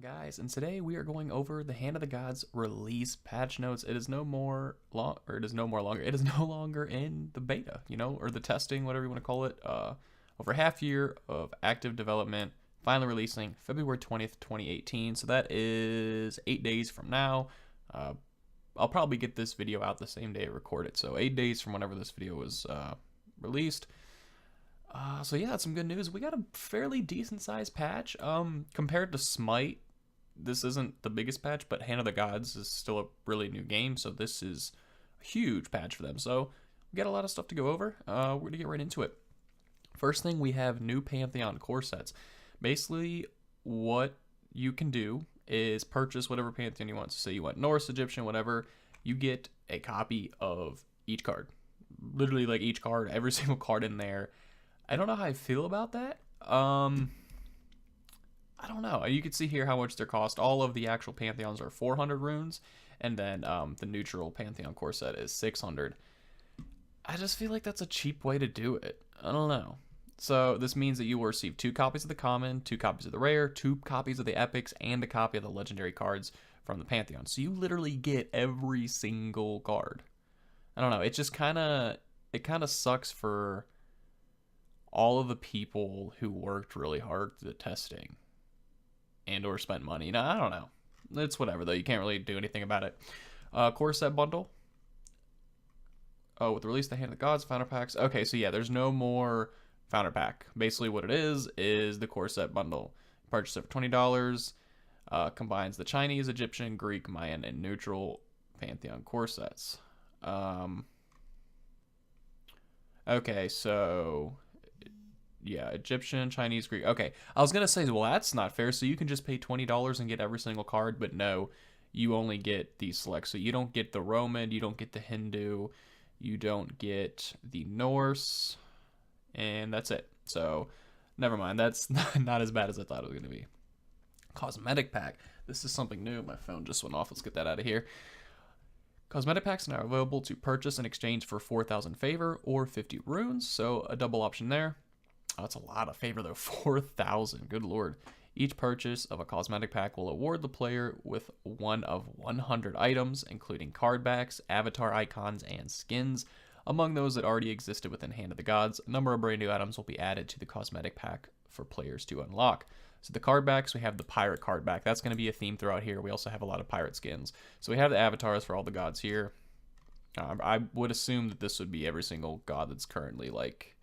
guys, and today we are going over the Hand of the Gods release patch notes. It is no more long, or it is no more longer. It is no longer in the beta, or the testing, whatever you want to call it. Over half year of active development, finally releasing February 20th, 2018. So that is 8 days from now. I'll probably get this video out the same day I record it. So 8 days from whenever this video was released. So yeah, that's some good news. We got a fairly decent sized patch. Compared to SMITE, this isn't the biggest patch, but Hand of the Gods is still a really new game, so this is a huge patch for them. So we got a lot of stuff to go over. We're gonna get right into it. First thing, we have new Pantheon core sets. Basically, what you can do is purchase whatever Pantheon you want. So say you want Norse, Egyptian, whatever, you get a copy of each card. Literally like each card, every single card in there. I don't know how I feel about that. I don't know. You can see here how much they cost. All of the actual Pantheons are 400 runes, and then the neutral Pantheon core set is 600. I just feel like that's a cheap way to do it. I don't know. So this means that you will receive 2 copies of the common, 2 copies of the rare, 2 copies of the epics, and a copy of the legendary cards from the Pantheon. So you literally get every single card. I don't know. It just kind of sucks for all of the people who worked really hard through the testing and or spent money. No, I don't know. It's whatever, though. You can't really do anything about it. Core set bundle. Oh, with the release of the Hand of the Gods, founder packs. Okay, so yeah, there's no more founder pack. Basically what it is the core set bundle. Purchase it for $20. Combines the Chinese, Egyptian, Greek, Mayan, and neutral Pantheon core sets. Okay, so yeah, Egyptian, Chinese, Greek. Okay, I was gonna say, well, that's not fair. So you can just pay $20 and get every single card, but no, you only get these select. So you don't get the Roman, you don't get the Hindu, you don't get the Norse, and that's it. So never mind. That's not as bad as I thought it was gonna be. Cosmetic pack. This is something new. My phone just went off. Let's get that out of here. Cosmetic packs now available to purchase in exchange for 4,000 favor or 50 runes. So a double option there. Oh, that's a lot of favor though, 4,000, good lord. Each purchase of a cosmetic pack will award the player with one of 100 items, including card backs, avatar icons, and skins. Among those that already existed within Hand of the Gods, a number of brand new items will be added to the cosmetic pack for players to unlock. So the card backs, we have the pirate card back. That's going to be a theme throughout here. We also have a lot of pirate skins. So we have the avatars for all the gods here. I would assume that this would be every single god that's currently like...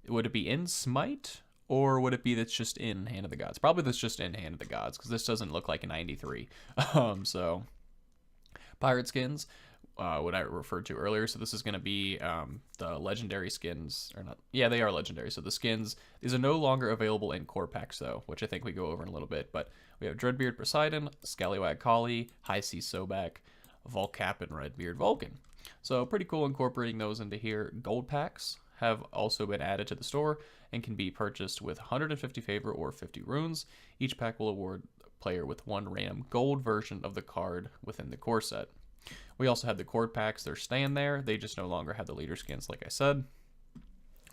Would it be in SMITE, or would it be that's just in Hand of the Gods? Probably that's just in Hand of the Gods, because this doesn't look like a 93. So, pirate skins, what I referred to earlier. So this is going to be the legendary skins, or not? Yeah, they are legendary. So the skins, these are no longer available in core packs, though, which I think we go over in a little bit. But we have Dreadbeard Poseidon, Scallywag Kali, High Sea Sobek, Volcap, and Redbeard Vulcan. So pretty cool incorporating those into here. Gold packs have also been added to the store and can be purchased with 150 favor or 50 runes. Each pack will award the player with one random gold version of the card within the core set. We also have the core packs. They're staying there. They just no longer have the leader skins, like I said.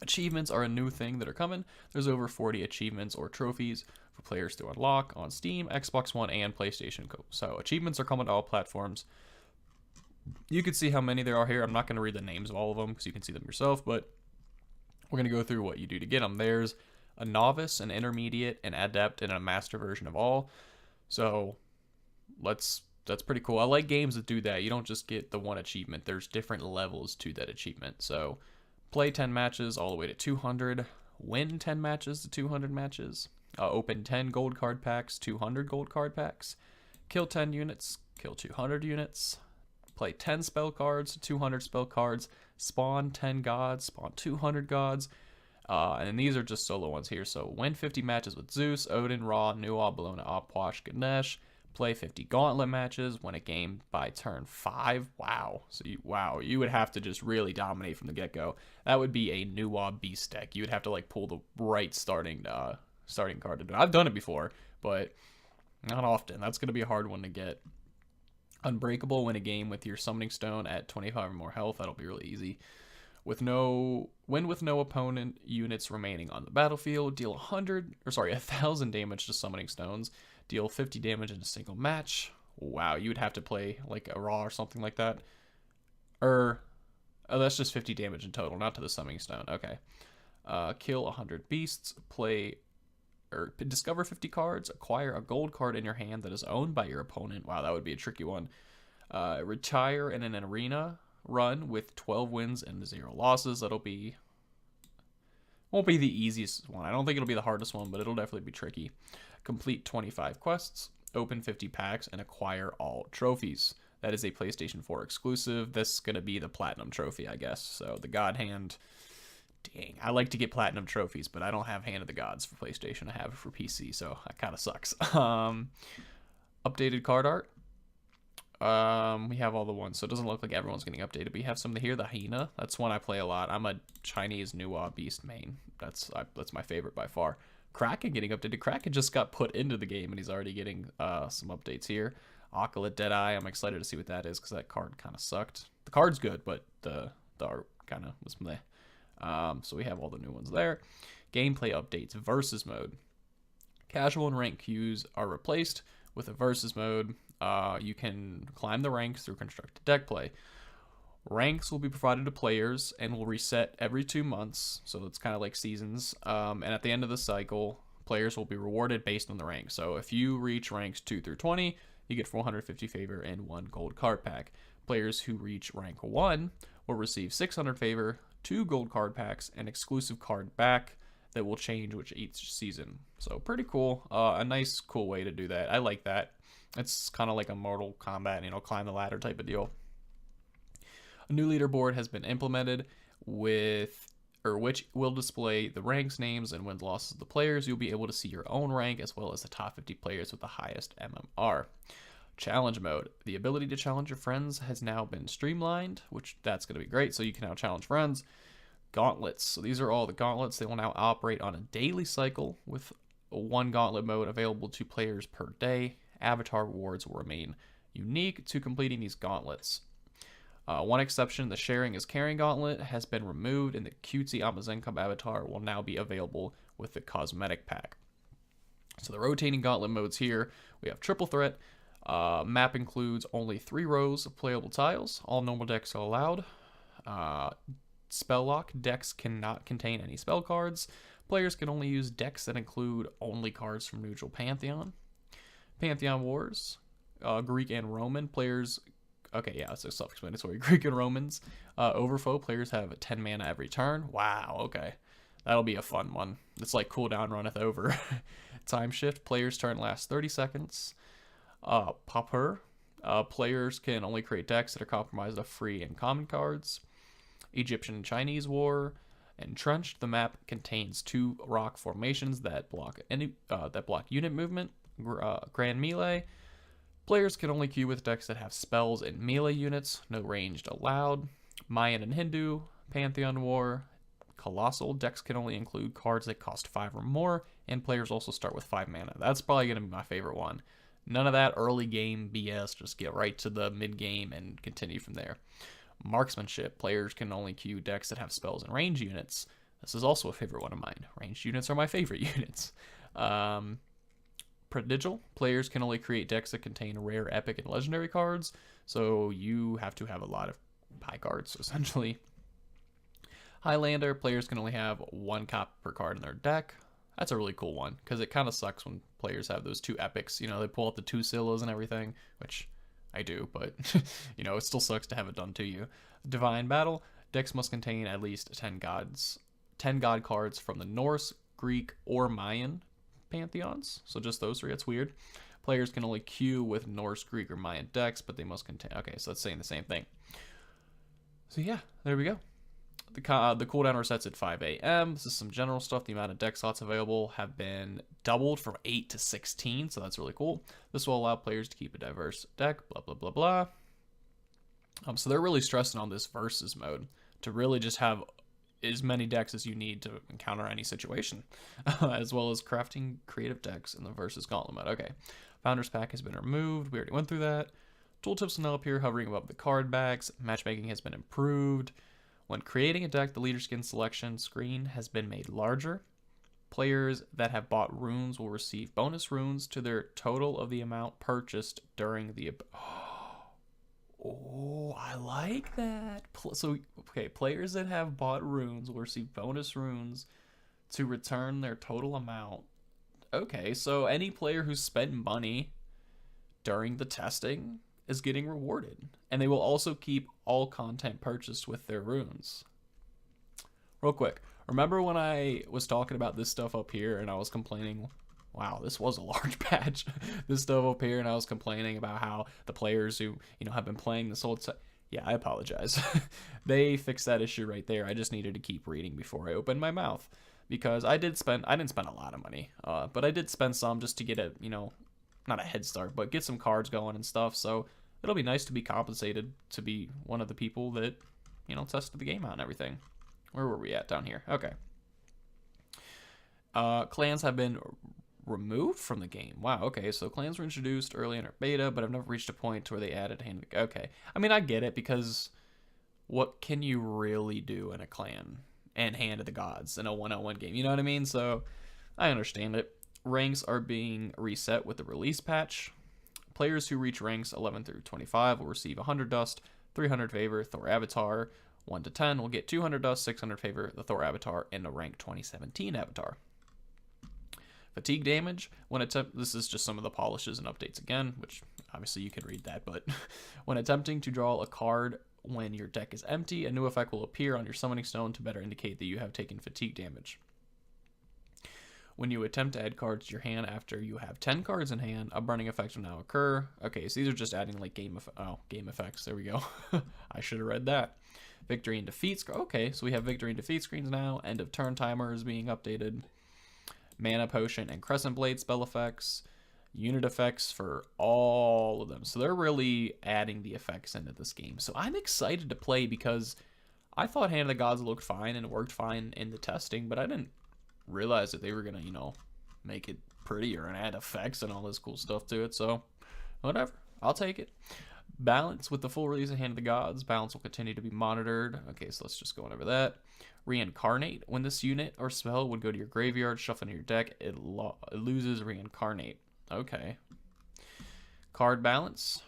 Achievements are a new thing that are coming. There's over 40 achievements or trophies for players to unlock on Steam, Xbox One, and PlayStation. So achievements are coming to all platforms. You can see how many there are here. I'm not going to read the names of all of them because you can see them yourself, but we're going to go through what you do to get them. There's a novice, an intermediate, an adept, and a master version of all. So that's pretty cool. I like games that do that. You don't just get the one achievement. There's different levels to that achievement. So play 10 matches all the way to 200. Win 10 matches to 200 matches. Open 10 gold card packs, 200 gold card packs. Kill 10 units, kill 200 units. Play 10 spell cards, 200 spell cards, spawn 10 gods, spawn 200 gods, and these are just solo ones here. So win 50 matches with Zeus, Odin, Ra, Nuwa, Bellona, Opwash, Ganesh. Play 50 gauntlet matches, win a game by turn 5. Wow. So you would have to just really dominate from the get-go. That would be a Nuwa beast deck. You would have to like pull the right starting card to do it. I've done it before, but not often. That's going to be a hard one to get. Unbreakable, win a game with your summoning stone at 25 or more health. That'll be really easy. Win with no opponent units remaining on the battlefield. Deal 1,000 damage to summoning stones. Deal 50 damage in a single match. Wow, you would have to play like a Raw or something like that. Oh, that's just 50 damage in total, not to the Summoning Stone. Okay. Kill 100 beasts. Play or discover 50 cards. Acquire a gold card in your hand that is owned by your opponent. Wow, that would be a tricky one. Retire in an arena run with 12 wins and 0 losses. Won't be the easiest one. I don't think it'll be the hardest one, but it'll definitely be tricky. Complete 25 quests, open 50 packs, and acquire all trophies. That is a PlayStation 4 exclusive. This is going to be the Platinum Trophy, I guess. So the God Hand. Dang, I like to get Platinum Trophies, but I don't have Hand of the Gods for PlayStation. I have it for PC, so that kind of sucks. Updated card art. We have all the ones, so it doesn't look like everyone's getting updated. We have some here. The Hyena, that's one I play a lot. I'm a Chinese Nuwa Beast main. That's my favorite by far. Kraken getting updated. Kraken just got put into the game, and he's already getting some updates here. Oculate Deadeye. I'm excited to see what that is because that card kind of sucked. The card's good, but the art kind of was meh. So we have all the new ones there. Gameplay updates. Versus mode. Casual and rank queues are replaced with a versus mode. You can climb the ranks through constructed deck play. Ranks will be provided to players and will reset every 2 months, so it's kind of like seasons. And at the end of the cycle, players will be rewarded based on the rank. So if you reach ranks 2 through 20, you get 450 favor and 1 gold card pack. Players who reach rank 1 will receive 600 favor, 2 gold card packs, and exclusive card back that will change with each season. So pretty cool. A nice, cool way to do that. I like that. It's kind of like a Mortal Kombat, climb the ladder type of deal. A new leaderboard has been implemented which will display the ranks, names, and wins losses of the players. You'll be able to see your own rank as well as the top 50 players with the highest MMR. Challenge mode. The ability to challenge your friends has now been streamlined, which that's going to be great. So you can now challenge friends. Gauntlets. So these are all the gauntlets. They will now operate on a daily cycle with 1 gauntlet mode available to players per day. Avatar rewards will remain unique to completing these gauntlets. One exception, the Sharing is Caring Gauntlet has been removed, and the Cutesy Amazencub avatar will now be available with the cosmetic pack. So the rotating gauntlet modes here, we have Triple Threat. Map includes only 3 rows of playable tiles. All normal decks are allowed. Spell Lock, decks cannot contain any spell cards. Players can only use decks that include only cards from neutral Pantheon. Pantheon Wars, Greek and Roman players. Okay, yeah, it's self-explanatory. Greek and Romans. Overfoe players have 10 mana every turn. Wow, okay. That'll be a fun one. It's like cooldown runneth over. Time Shift, players' turn lasts 30 seconds. Pauper, players can only create decks that are comprised of free and common cards. Egyptian and Chinese War. Entrenched, the map contains 2 rock formations that block unit movement. Grand Melee. Players can only queue with decks that have spells and melee units, no ranged allowed. Mayan and Hindu, Pantheon War, Colossal, decks can only include cards that cost 5 or more, and players also start with 5 mana. That's probably going to be my favorite one. None of that early game BS, just get right to the mid game and continue from there. Marksmanship, players can only queue decks that have spells and range units. This is also a favorite one of mine. Ranged units are my favorite units. Prodigal, players can only create decks that contain rare, epic, and legendary cards, so you have to have a lot of high cards, essentially. Highlander, players can only have 1 copy per card in their deck. That's a really cool one, because it kind of sucks when players have those 2 epics. They pull out the 2 Scyillas and everything, which I do, but, it still sucks to have it done to you. Divine Battle, decks must contain at least 10 god cards from the Norse, Greek, or Mayan pantheons, so just those 3. That's weird. Players can only queue with Norse, Greek, or Mayan decks, but they must contain. Okay, so that's saying the same thing. So yeah, there we go. The cooldown resets at 5 a.m. This is some general stuff. The amount of deck slots available have been doubled from 8 to 16, so that's really cool. This will allow players to keep a diverse deck. Blah blah blah blah. So they're really stressing on this versus mode to really just have as many decks as you need to encounter any situation, as well as crafting creative decks in the versus gauntlet mode. Okay, Founders Pack has been removed. We already went through that. Tooltips will now appear hovering above the card bags. Matchmaking has been improved. When creating a deck, the leader skin selection screen has been made larger. Players that have bought runes will receive bonus runes to their total of the amount purchased during the... Oh, I like that. So, okay, players that have bought runes will receive bonus runes to return their total amount. Okay, so any player who spent money during the testing is getting rewarded. And they will also keep all content purchased with their runes. Real quick, remember when I was talking about this stuff up here and I was complaining, wow, this was a large patch, this stuff up here, and I was complaining about how the players who, have been playing this whole time, yeah, I apologize. They fixed that issue right there. I just needed to keep reading before I opened my mouth, because I didn't spend a lot of money, but I did spend some just to get a, not a head start, but get some cards going and stuff. So it'll be nice to be compensated to be one of the people that, tested the game out and everything. Where were we at? Down here. Okay. Clans have been removed from the game. Wow, okay. So clans were introduced early in our beta, but I've never reached a point where they added hand. Okay. I mean, I get it, because what can you really do in a clan and Hand of the Gods in a 1-on-1 game? You know what I mean? So I understand it. Ranks are being reset with the release patch. Players who reach ranks 11 through 25 will receive 100 dust, 300 favor, Thor Avatar. 1 to 10 will get 200 dust, 600 favor, the Thor Avatar, and a rank 2017 Avatar. Fatigue damage, this is just some of the polishes and updates again, which obviously you can read that, but when attempting to draw a card when your deck is empty, a new effect will appear on your summoning stone to better indicate that you have taken fatigue damage. When you attempt to add cards to your hand after you have 10 cards in hand, a burning effect will now occur. Okay, so these are just adding like game effects. There we go. I should have read that. Victory and defeat. Okay, so we have victory and defeat screens now. End of turn timer is being updated. Mana potion and crescent blade spell effects. Unit effects for all of them. So they're really adding the effects into this game. So I'm excited to play, because I thought Hand of the Gods looked fine and worked fine in the testing, but I didn't realize that they were gonna, make it prettier and add effects and all this cool stuff to it. So whatever, I'll take it. Balance. With the full release of Hand of the Gods, balance will continue to be monitored. Okay, so let's just go on over that. Reincarnate. When this unit or spell would go to your graveyard, shuffle into your deck, it loses Reincarnate. Okay. Card balance.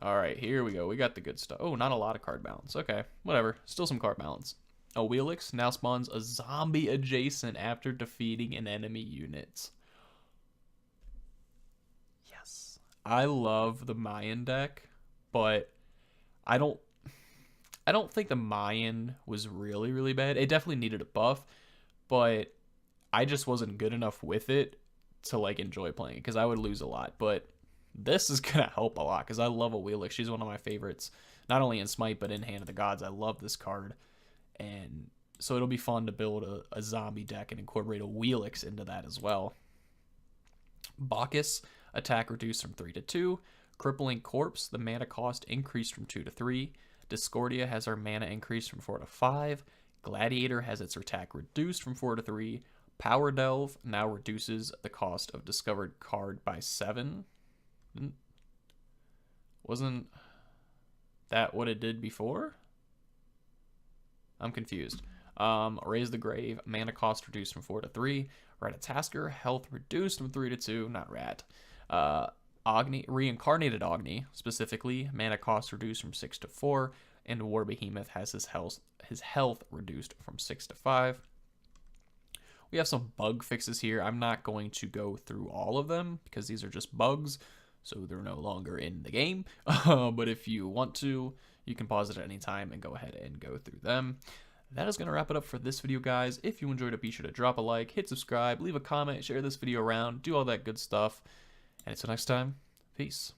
All right, here we go. We got the good stuff. Oh, not a lot of card balance. Okay, whatever. Still some card balance. A Wheelix now spawns a zombie adjacent after defeating an enemy unit. Yes. I love the Mayan deck, but I don't think the Mayan was really, really bad. It definitely needed a buff, but I just wasn't good enough with it to like enjoy playing it, because I would lose a lot. But this is gonna help a lot, because I love a Wheelix. She's one of my favorites, not only in Smite but in Hand of the Gods. I love this card, and so it'll be fun to build a zombie deck and incorporate a Wheelix into that as well. Bacchus, attack reduced from 3 to 2. Crippling Corpse, the mana cost increased from 2 to 3. Discordia has her mana increased from 4 to 5. Gladiator has its attack reduced from 4 to 3. Power Delve now reduces the cost of discovered card by 7. Wasn't that what it did before? I'm confused. Raise the Grave, mana cost reduced from 4 to 3. Ratatasker, health reduced from 3 to 2. Not Rat. Agni, Reincarnated Agni, specifically, mana cost reduced from 6 to 4. And War Behemoth has his health reduced from 6 to 5. We have some bug fixes here. I'm not going to go through all of them, because these are just bugs, so they're no longer in the game. But if you want to, you can pause it at any time and go ahead and go through them. That is going to wrap it up for this video, guys. If you enjoyed it, be sure to drop a like, hit subscribe, leave a comment, share this video around, do all that good stuff. And until next time, peace.